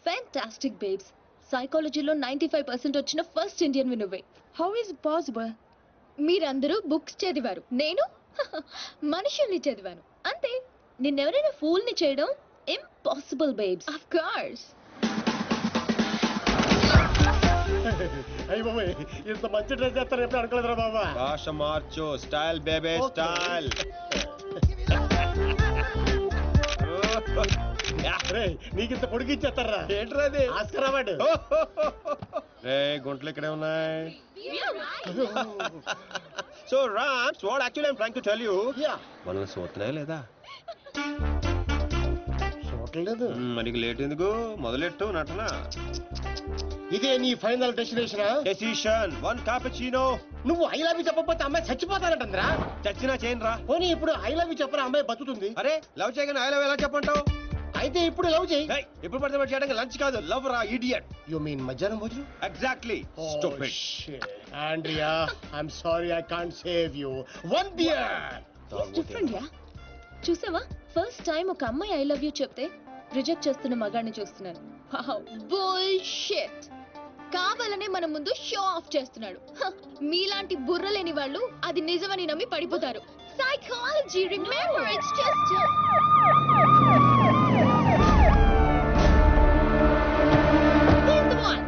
Fantastic babes. సైకాలజీలో 95% వచ్చిన first Indian నువ్వే. How is possible? మీరందరూ బుక్స్ చదివారు, నేను మనుషుల్ని చదివాను. అంతే. నిన్నెవరైనా ఫూల్ ని చేయడం ఇంపాసిబుల్ బేబ్స్. Of course. అయ్యి బాబాయ్, ఇంత మంచి డ్రెస్ చేస్తారు ఎప్పుడు అనుకోలేదురా బాబా. భాష మార్చు, స్టైల్ బేబీ స్టైల్. నీకింత పొడిగిచ్చేస్తారా? ఏంట్రా అది? Oscar award. రే గుంటలు ఇక్కడే ఉన్నాయి. So Rams, what actually I'm trying to tell you, మనల్ని చూస్తున్నాయా లేదా? చూడలేదు. మనకి లేట్ ఎందుకు? మొదలెట్టు నటన. ఇదే నీ ఫైనల్ డెస్టినేషన్? డెసిషన్. 1 cappuccino. నువ్వు ఐ లవ్ యూ చెప్పకపోతే అమ్మాయి చచ్చిపోతానంటరా? చచ్చినా చేయను రా. పోనీ ఇప్పుడు ఐ లవ్ యూ చెప్పరా, అమ్మాయి బతుకుతుంది. అరే లవ్ చేయగానే ఐ లవ్ ఎలా చెప్పంటావు? అయితే ఇప్పుడు లవ్ చేయి. ఇప్పుడు పడితే పడి చేయడానికి లంచ్ కాదు, లవ్ రా ఇడియట్. యు మీన్ మధ్యాహ్నం భోజనం? Exactly. Stupid. Andrea, I am sorry, I can't save you. 1 beer. Different యా. చూసావా, ఫస్ట్ టైం ఒక అమ్మాయి ఐ లవ్ యూ చెప్తే రిజెక్ట్ చేస్తున్న మగాడిని చూస్తున్నాను. బుల్షిట్. కావాలనే మన ముందు షో ఆఫ్ చేస్తున్నాడు. మీలాంటి బుర్ర లేని వాళ్ళు అది నిజమని నమ్మి పడిపోతారు. Psychology, remember, it's just he's the one.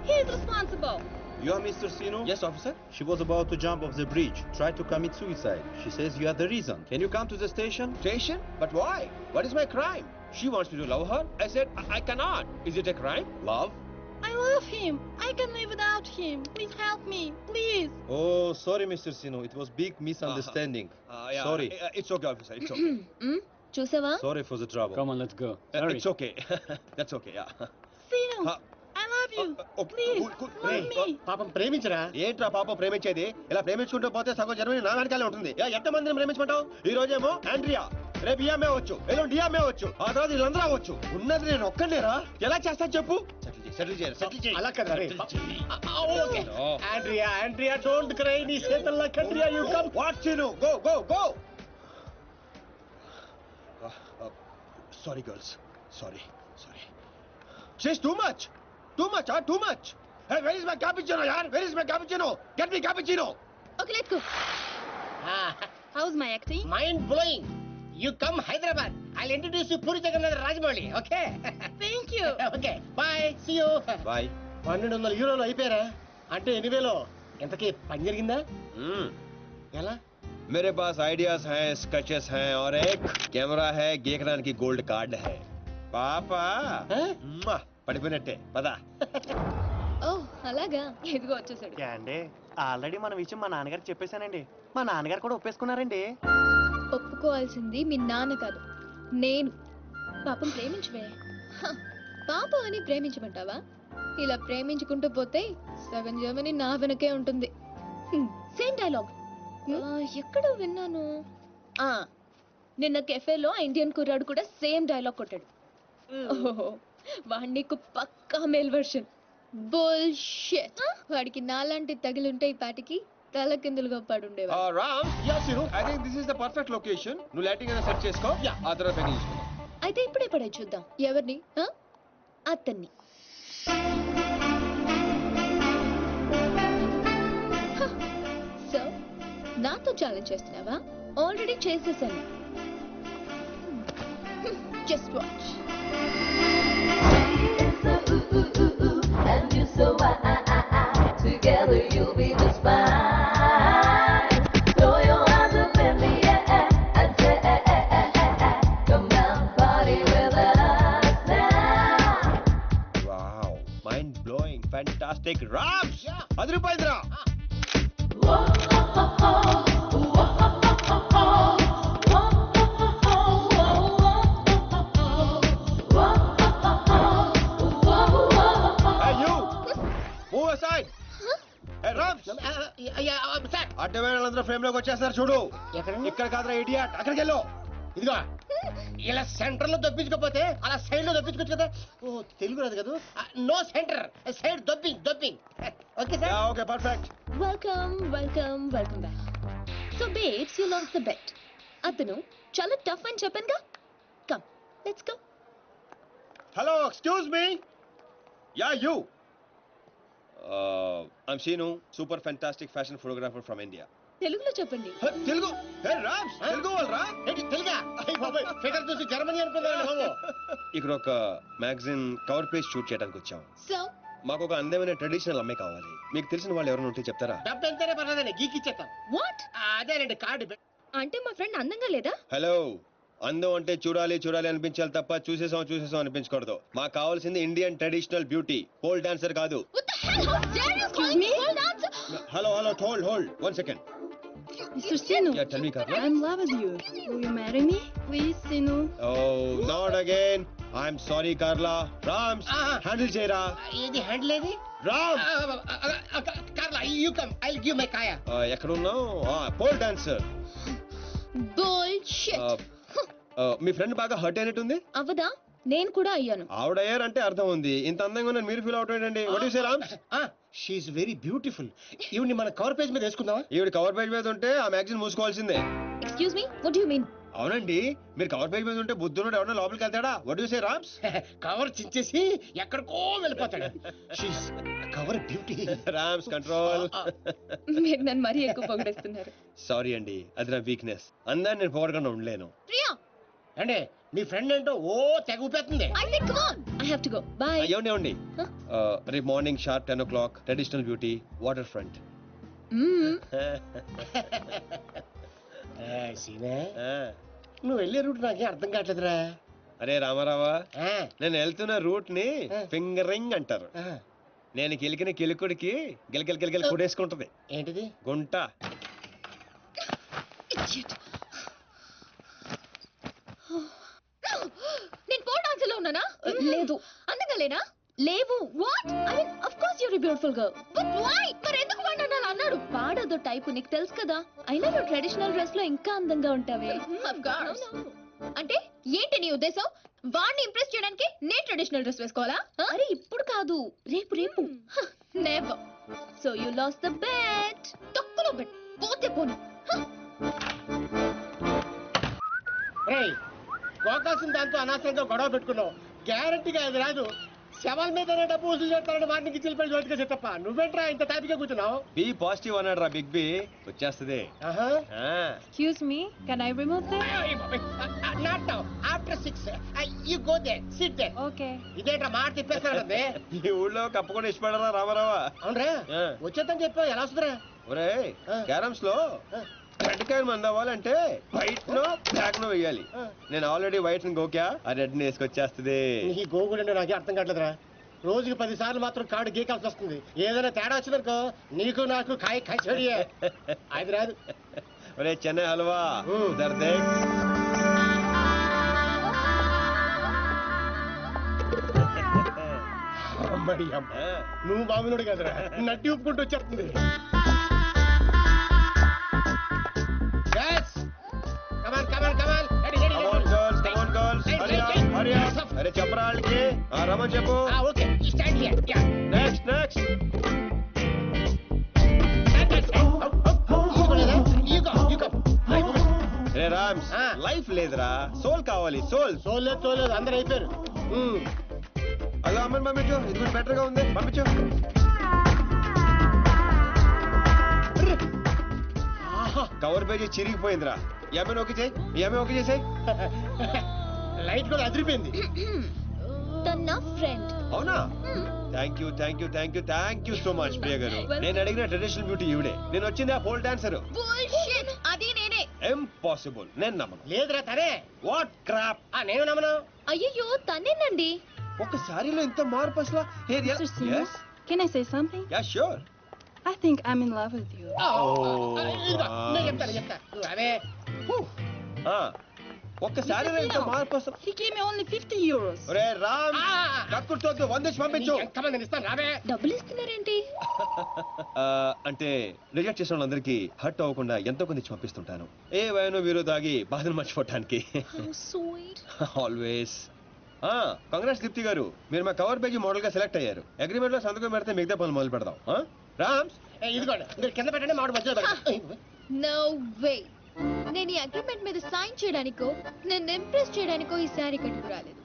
He's responsible. You are Mr. Sino? Yes, officer. She was about to jump off the bridge, tried to commit suicide. She says you are the reason. Can you come to the station? Station? But why? What is my crime? She wants me to love her. I said I cannot. Is it a crime? Love? I love him. I can live without him. Please help me, please. Oh, sorry, Mr. Sino. It was big misunderstanding. Yeah. Sorry. It's okay, officer. It's okay. చూసావా? Sorry for the trouble. Come on, let's go. Sorry. It's okay. That's okay. Yeah. Sino, I love you. Please, love me. పాపం ప్రేమించరా? ఏంట్రా పాప ప్రేమించేది? ఇలా ప్రేమించుకుంటూ పోతే సగం Germany నా వెనకాలే ఉంటుంది. ఎంతమందిని ప్రేమించమంటావు? ఈ రోజేమో ఆండ్రియా, రేపు ఈఎంఏ వచ్చు, ఎల్లుండి డిఎంఏ వచ్చు, ఆ తర్వాత వీళ్ళందరూ అవ్వచ్చు. ఉన్నది నేను ఒక్కనేరా. ఎలా చేస్తా చెప్పు? సెటిల్ చేయి. అలా కదా రే. ఓకే. Andrea don't cry. నీ చేతల్లో కండ్రియా, యు కమ్. వాట్ చిను? Go. Sorry girls. Sorry. She's too much. Too much. Hey, where is my cappuccino, yaar? Where is my cappuccino? Get me cappuccino. Okay, let's go. How's my acting? Mind blowing. You come Hyderabad. I'll introduce you Puri Jagannath Rajamouli. Okay. Thank you. Okay bye, see you. Bye. 1200 యూరోలు అయిపోయారా? అంటే ఎన్ని వేలో? ఇంతకీ పని జరిగిందా? ఎలా? मेरे पास आइडियाज हैं, स्केचेस हैं और एक कैमरा है, గీకడానికి గోల్డ్ కార్డ్ है. పాపా పడిపోయినట్టే పదా. ఓ అలాగా. ఇదిగో వచ్చేసాడు. అండి ఆల్రెడీ మన విషయం మా నాన్నగారికి చెప్పేశానండి. మా నాన్నగారు కూడా ఒప్పేసుకున్నారండి. ఒప్పుకోవాల్సింది మీ నాన్న కాదు, నేను. పాపం ప్రేమించవే. పాపం అని ప్రేమించమంటావా? ఇలా ప్రేమించుకుంటూ పోతే సగం జర్మనీ నా వెనకే ఉంటుంది. సేమ్ డైలాగ్ ఎక్కడో విన్నాను. నిన్న కెఫేలో ఇండియన్ కుర్రాడు కూడా సేమ్ డైలాగ్ కొట్టాడు. ఓహో, వాడు నీకు పక్కా మేల్ వర్షన్. బుల్షిట్. వాడికి నాలాంటి తగిలుంటే ఈ పాటికి తల కిందులుగా పడుండేవా. Ram, I think this is the perfect location. నువ్వు లైటింగ్ అయినా సెట్ చేసుకో, ఆ తర్వాత పని చూసుకో. అయితే ఇప్పుడే పడే చూద్దాం. ఎవరిని? అతన్ని. సో నాతో ఛాలెంజ్ చేస్తున్నావా? ఆల్రెడీ చేసేసాను. Just watch. And you so together you'll be just fine. Throw your hands up in the air and say, come down, party with us now. Wow, mind blowing, fantastic. Rams, అదిరిపోయిందిరా. అడ్డవేళ్ళందరూ frame లోకి వచ్చేస్తారు చూడు. ఇక్కడ కాదురా idiot, అక్కడికి వెళ్ళు. ఇదిగో ఇలా సెంటర్ లో దొప్పించుకోపోతే అలా సైడ్ లో దొప్పించుకోవచ్చు కదా. ఓ తెలుగు రాదు కదా. No centre, side dropping. Okay sir. Okay perfect. Welcome back. So babes, you lost the bet. అతను చాలా టఫ్ అని చెప్పానుగా. Come, let's go. Hello excuse me yeah you I'm Seenu super fantastic fashion photographer from India. తెలుగులో చెప్పండి. తెలుగు రామ్స్ తెలుగు వాళ్ళరా? ఏంటి తెలుగా? అయ్య బాబోయ్, ఫిగర్ చూసి జర్మనీ అనుకున్నాను బాబు. ఇక్కడ ఒక మ్యాగజైన్ కవర్ పేజ్ షూట్ చేయడానికి వచ్చాం. సో మాకు ఒక అందమైన ట్రెడిషనల్ అమ్మాయి కావాలి. మీకు తెలిసిన వాళ్ళు ఎవరైనా ఉంటే చెప్తారా? డబ్బు ఎంతైనా పర్లేదండి, గీకిచ్చేస్తాం. వాట్? అదేనండి కార్డు. అంటే మా ఫ్రెండ్ అందంగా లేదా? హలో, అందం అంటే చూడాలి చూడాలి అనిపించాలి తప్ప చూసేసాం అనిపించకూడదు. మాకు కావాల్సింది Indian traditional beauty, pole dancer కాదు. What the hell? How dare you call me pole dancer? Hello hold 1 second. Mr. Sinu, Yeah, tell me, Karla. I'm in love with you. Will you marry me? Please, Sinu. Oh, not again. I'm sorry, Carla. Rams, handle చేయరా. ఇది handle ఏది? Ram, Carla, you come, I will give my కాయా. ఎక్కడ ఉన్నావు? Pole dancer. Bullshit. మీ friend బాగా hurt అయినట్టుంది. అవదా? నేను కూడా అయ్యాను. ఆవిడ అయ్యారంటే అర్థం ఉంది. ఇంత అందంగా ఉన్నాను మీరు ఫీల్ అవుట్ ఏంటండి? What you say Rams? She's very beautiful. ఈవిని మన కవర్ పేజ్ మీద వేసుకుందామా? ఈవిడ కవర్ పేజ్ మీద ఉంటే ఆ magazine మూసుకోవాల్సిందే. Excuse me, what do you mean? అవునండి, మీరు కవర్ పేజ్ మీద ఉంటే బుద్ధుడు ఎవరైనా లోపలికి వెళ్తాడా? What you say Rams? Cover చించేసి ఎక్కడికో వెళ్ళిపోతాడు. She's cover beauty. Rams control. మీరు నన్ను మరీ ఎక్కువ పొగిడేస్తున్నారు. సారీ అండి, అది నా వీక్నెస్. అందాన్ని నేను పొగడకుండా ఉండలేను. ప్రియా, అంటే మీ ఫ్రెండ్ ఏంటో ఓ తెగ ఊపేస్తుంది. I said come on. I have to go. Bye. ఏమండి రేపు morning sharp 10 o'clock traditional beauty water front. సీనే, నువ్వు వెళ్ళే రూట్ నాకే అర్థం కావట్లేదురా. అరే రామారావా, నేను వెళ్తున్న రూట్ ని ఫింగరింగ్ అంటారు. నేను కిలికిన కిలుకుడికి గిలగిల కుడేసుకుంటది. ఏంటిది? గుంట. Idiot. నేను పోల్ డాన్సర్ లో ఉన్నానా? లేదు. అందంగా లేనా? లేవు. What? I mean of course you are a beautiful girl. But why? మరి ఎందుకు వాడు నన్ను అన్నాడు? వాడదో టైప్, నీకు తెలుసు కదా. అయినా నువ్వు ట్రెడిషనల్ డ్రెస్ లో ఇంకా అందంగా ఉంటావే. Of course. అంటే ఏంటి నీ ఉద్దేశం? వాడిని ఇంప్రెస్ చేయడానికి నేను ట్రెడిషనల్ డ్రెస్ వేసుకోవాలా? అరే ఇప్పుడు కాదు, రేపు. Never. So you lost the bet. తక్కువ బెట్. పోతే పోను. రేయ్, గోకాల్సిన దాంతో అనవసరంగా గొడవ పెట్టుకున్నావు. గ్యారంటీగా అది రాదు. శవాల మీద డబ్బు వసూలు చేస్తారని వాటికి చిలిపడి జోటిగా చెప్ప. నువ్వేంట్రా ఇంత టాపిక్గా కూర్చున్నావు? బి పాజిటివ్ అన్నాడు రా బిగ్ బి. వచ్చేస్తుంది. Excuse me, can I remove them? Not now, after 6 you go there, sit there. Okay. ఇదేంట్రా మాట తిప్పేస్తానండి. ఈ ఊళ్ళో కప్పకుండా ఇష్టపడరా రామారావా? అవునరా, వచ్చేద్దని చెప్పావు. ఎలా వస్తుందిరా? ఒరే, క్యారమ్స్ లో రెడ్ కాయిన్ మంది అవ్వాలంటే వైట్ నో బ్లాక్ నో వేయాలి. నేను ఆల్రెడీ వైట్ గోకా, ఆ రెడ్ ని వేసుకొచ్చేస్తుంది. నీ గోగుడు నాకే అర్థం కావట్లేదురా. రోజుకి 10 సార్లు మాత్రం కార్డు గీకాల్సి వస్తుంది. ఏదైనా తేడా వచ్చిందనుకో నీకు నాకు కాయ కచ్చడియే. అది రాదు. ఒరే చెన్నై హల్వా, ఉధర్ దేఖ్. అమ్మడి అమ్మ, నువ్వు బాగున్నాడు కదరా, నట్టి ఉప్పుకుంటూ వచ్చేస్తుంది. అరే చెప్పరా వాళ్ళకి. రమన్ చెప్పు. నెక్స్ట్ రే రామ్స్, లైఫ్ లేదురా, సోల్ కావాలి. సోల్ లేదు, అందరు అయిపోయారు. అలా అమ్మని పంపించు, ఇది కూడా బెటర్ గా ఉంది, పంపించు. కవర్ పేజీ చిరిగిపోయిందిరా. ఈ అమ్మాయిని ఓకే చేసాయి. లైట్ కూడా అదిరిపోయింది. తన ఫ్రెండ్. అవునా? థ్యాంక్ యూ సో మచ్ ప్రియ గారు. నేను అడిగిన ట్రెడిషనల్ బ్యూటీ ఈవిడే. నేను వచ్చింది ఆ పోల్ డాన్సర్. Bullshit. అది నేనే. ఇంపాసిబుల్. నేను నమ్మను. లేదురా తనే. What crop. నేను నమ్మను. అయ్యో తనేనండి. ఒక సారీలో ఇంత మార్పు అసలు. Mr. Sinu, can I say something? Yeah sure. I think I'm in love with you. చెప్తా. నువ్వు అవే. ఒక్క సారీలో ఇంత మార్పు అసలు. He gave me only 50 euros. ఒరే రామ్, కక్కుర్తో 100 పంపించు. ఎంతమంది ఇస్తాను రావే. డబ్బులు ఇస్తున్నారేంటి? అంటే రిజెక్ట్ చేసిన వాళ్ళందరికీ హర్ట్ అవ్వకుండా ఎంతో కొంది పంపిస్తుంటాను. ఏ వయను వీరు తాగి బాధను మర్చిపోవటానికి. How sweet. Always. Congrats Deepti గారు, మీరు మా కవర్ పేజీ మోడల్ గా సెలెక్ట్ అయ్యారు. అగ్రిమెంట్ లో సంతకం పెడితే మిగతా పనులు మొదలు పెడదాం. రామ్స్, ఇదిగోండి, మీరు కింద పెట్టండి, మామిడి మధ్యలో పెట్టండి. No way. నేను ఈ అగ్రిమెంట్ మీద సైన్ చేయడానికో నేను ఇంప్రెస్ చేయడానికో ఈ శారీ కట్టుకు రాలేదు.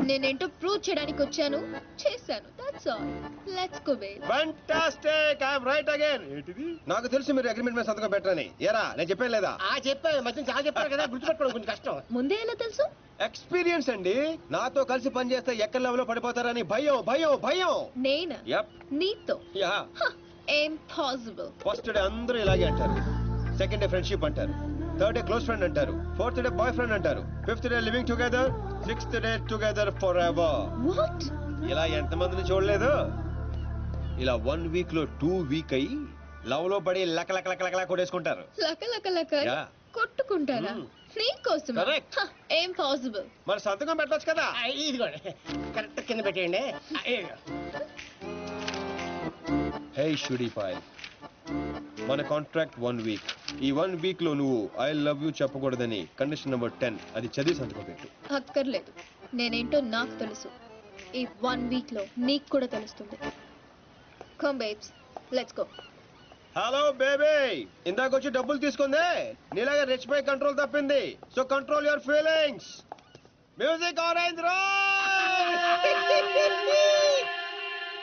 నేనేంటో ప్రూవ్ చేయడానికి వచ్చాను, చేశాను. That's all. Let's go babe. Fantastic, I am right again. ఏంటిది? నాకు తెలుసు మీరు అగ్రిమెంట్ మీద సంతకం పెట్టరని. ఏరా నేను చెప్పాను లేదా? చెప్పా మధ్య చాలా చెప్పారు కదా, గుర్తుపెట్టుకోవడం కొంచెం కష్టం. ముందే ఎలా తెలుసు? ఎక్స్పీరియన్స్ అండి. నాతో కలిసి పనిచేస్తే ఎక్కడ లెవెల్లో పడిపోతారని భయం భయం భయం. నేనా? యప్. నీతో? యా. ఇంపాసిబుల్. ఫస్ట్ డే అందరూ ఇలాగే అంటారు, సెకండ్ డే ఫ్రెండ్షిప్ అంటారు, థర్డ్ డే క్లోజ్ ఫ్రెండ్ అంటారు, ఫోర్త్ డే బాయ్ ఫ్రెండ్ అంటారు, fifth day living together, sixth day together for ever. What? ఇలా ఎంతమందిని చూడలేదు? ఇలా 1 వీక్ లో 2 వీక్ అయ్యి లవ్ లో పడి లక లక లక లక కొట్టేసుకుంటారు. లక లక లక యా. కొట్టుకుంటారా? నీకోసం? Correct. ఇంపాసిబుల్. మరి సంతకం పెట్టొచ్చు కదా. ఇదిగోండి కరెక్ట్ కింద పెట్టేయండి. హే షుడీ ఫైల్, మన కాంట్రాక్ట్ 1 వీక్. ఈ 1 వీక్ లో నువ్వు ఐ లవ్ యూ చెప్పకూడదని కండిషన్ నెంబర్ 10 అది చదివి సంతకం పెట్టు. అక్కర్లేదు, నేనేంటో నాకు తెలుసు. ఈ 1 వీక్ లో నీకు కూడా తెలుస్తుంది. Come babes, let's go. Hello baby, ఇందాక వచ్చి డబ్బులు తీసుకుందే నీలాగా రిచ్ పై కంట్రోల్ తప్పింది. So control your feelings. Music orange role.